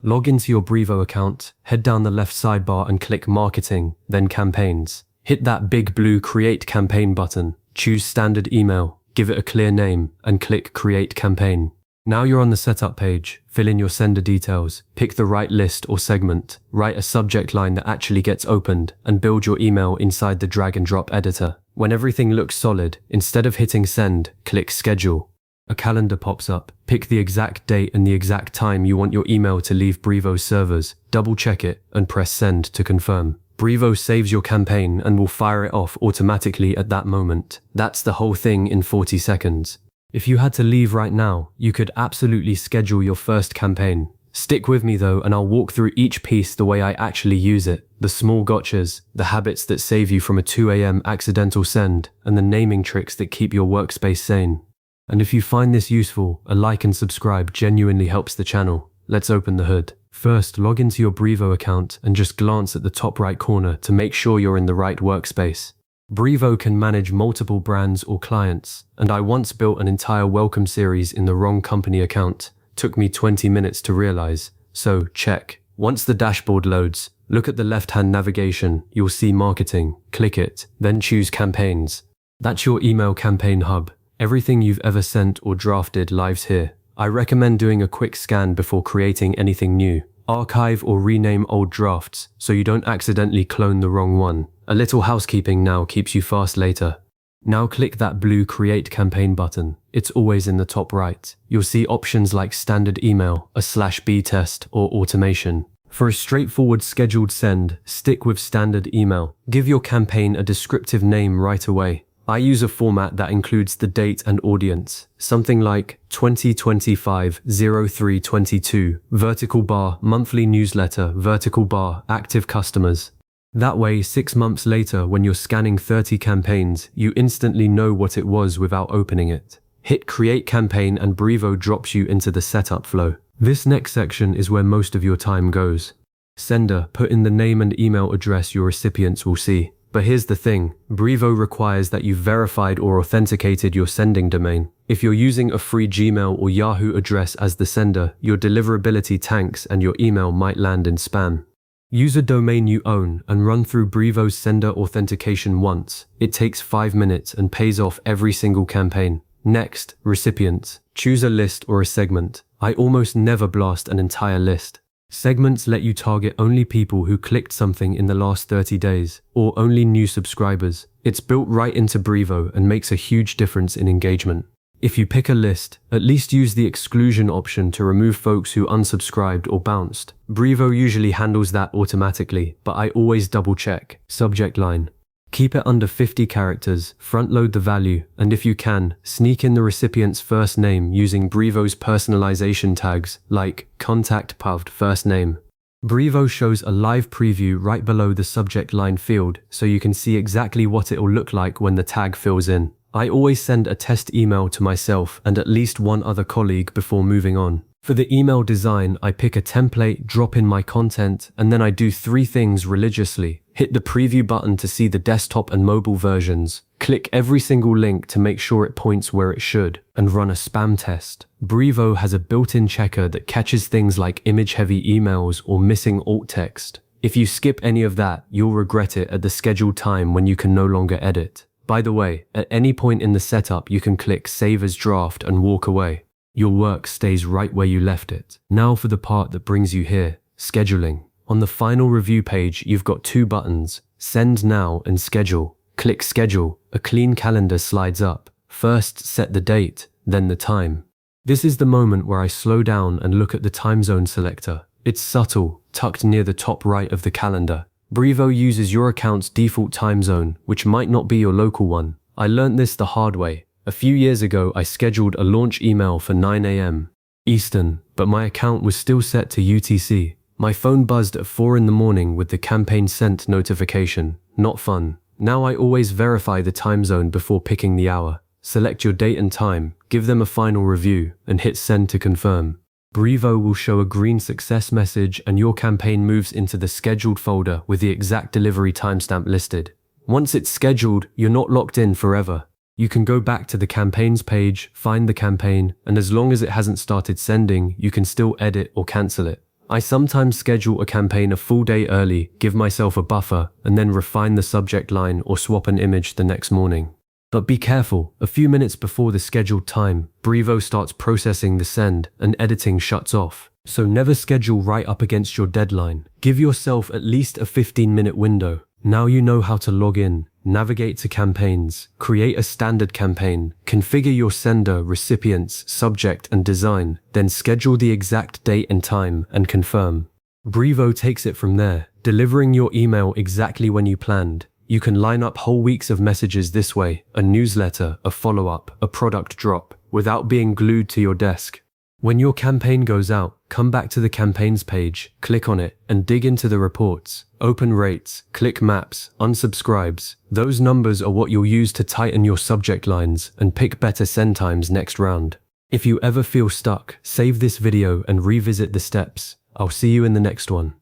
Log into your Brevo account, head down the left sidebar and click Marketing, then Campaigns. Hit that big blue Create Campaign button, choose Standard Email, give it a clear name, and click Create Campaign. Now you're on the setup page, fill in your sender details, pick the right list or segment, write a subject line that actually gets opened, and build your email inside the drag and drop editor. When everything looks solid, instead of hitting send, click Schedule. A calendar pops up. Pick the exact date and the exact time you want your email to leave Brevo's servers, double check it, and press send to confirm. Brevo saves your campaign and will fire it off automatically at that moment. That's the whole thing in 40 seconds. If you had to leave right now, you could absolutely schedule your first campaign. Stick with me though, and I'll walk through each piece the way I actually use it. The small gotchas, the habits that save you from a 2 a.m. accidental send, and the naming tricks that keep your workspace sane. And if you find this useful, a like and subscribe genuinely helps the channel. Let's open the hood. First, log into your Brevo account and just glance at the top right corner to make sure you're in the right workspace. Brevo can manage multiple brands or clients, and I once built an entire welcome series in the wrong company account. Took me 20 minutes to realize, so check. Once the dashboard loads, look at the left-hand navigation, you'll see Marketing, click it, then choose Campaigns. That's your email campaign hub. Everything you've ever sent or drafted lives here. I recommend doing a quick scan before creating anything new. Archive or rename old drafts so you don't accidentally clone the wrong one. A little housekeeping now keeps you fast later. Now click that blue Create Campaign button. It's always in the top right. You'll see options like Standard Email, a /B test, or Automation. For a straightforward scheduled send, stick with Standard Email. Give your campaign a descriptive name right away. I use a format that includes the date and audience, something like 2025-03-22, vertical bar, monthly newsletter, vertical bar, active customers. That way, 6 months later, when you're scanning 30 campaigns, you instantly know what it was without opening it. Hit Create Campaign and Brevo drops you into the setup flow. This next section is where most of your time goes. Sender, put in the name and email address your recipients will see. But here's the thing, Brevo requires that you've verified or authenticated your sending domain. If you're using a free Gmail or Yahoo address as the sender, your deliverability tanks and your email might land in spam. Use a domain you own and run through Brevo's sender authentication once. It takes 5 minutes and pays off every single campaign. Next, recipients. Choose a list or a segment. I almost never blast an entire list. Segments let you target only people who clicked something in the last 30 days, or only new subscribers. It's built right into Brevo and makes a huge difference in engagement. If you pick a list, at least use the exclusion option to remove folks who unsubscribed or bounced. Brevo usually handles that automatically, but I always double check. Subject line. Keep it under 50 characters, front load the value, and if you can, sneak in the recipient's first name using Brevo's personalization tags like contact puved first name. Brevo shows a live preview right below the subject line field so you can see exactly what it'll look like when the tag fills in. I always send a test email to myself and at least one other colleague before moving on. For the email design, I pick a template, drop in my content, and then I do 3 things religiously. Hit the preview button to see the desktop and mobile versions. Click every single link to make sure it points where it should, and run a spam test. Brevo has a built-in checker that catches things like image-heavy emails or missing alt text. If you skip any of that, you'll regret it at the scheduled time when you can no longer edit. By the way, at any point in the setup, you can click Save as Draft and walk away. Your work stays right where you left it. Now for the part that brings you here, scheduling. On the final review page, you've got 2 buttons, Send Now and Schedule. Click Schedule, a clean calendar slides up. First, set the date, then the time. This is the moment where I slow down and look at the time zone selector. It's subtle, tucked near the top right of the calendar. Brevo uses your account's default time zone, which might not be your local one. I learned this the hard way. A few years ago, I scheduled a launch email for 9 a.m. Eastern, but my account was still set to UTC. My phone buzzed at 4 in the morning with the campaign sent notification. Not fun. Now I always verify the time zone before picking the hour. Select your date and time, give them a final review, and hit send to confirm. Brevo will show a green success message and your campaign moves into the scheduled folder with the exact delivery timestamp listed. Once it's scheduled, you're not locked in forever. You can go back to the campaigns page, find the campaign, and as long as it hasn't started sending, you can still edit or cancel it. I sometimes schedule a campaign a full day early, give myself a buffer, and then refine the subject line or swap an image the next morning. But be careful, a few minutes before the scheduled time, Brevo starts processing the send and editing shuts off. So never schedule right up against your deadline. Give yourself at least a 15-minute window. Now you know how to log in, navigate to campaigns, create a standard campaign, configure your sender, recipients, subject, and design, then schedule the exact date and time and confirm. Brevo takes it from there, delivering your email exactly when you planned. You can line up whole weeks of messages this way, a newsletter, a follow-up, a product drop, without being glued to your desk. When your campaign goes out, come back to the campaigns page, click on it, and dig into the reports. Open rates, click maps, unsubscribes. Those numbers are what you'll use to tighten your subject lines and pick better send times next round. If you ever feel stuck, save this video and revisit the steps. I'll see you in the next one.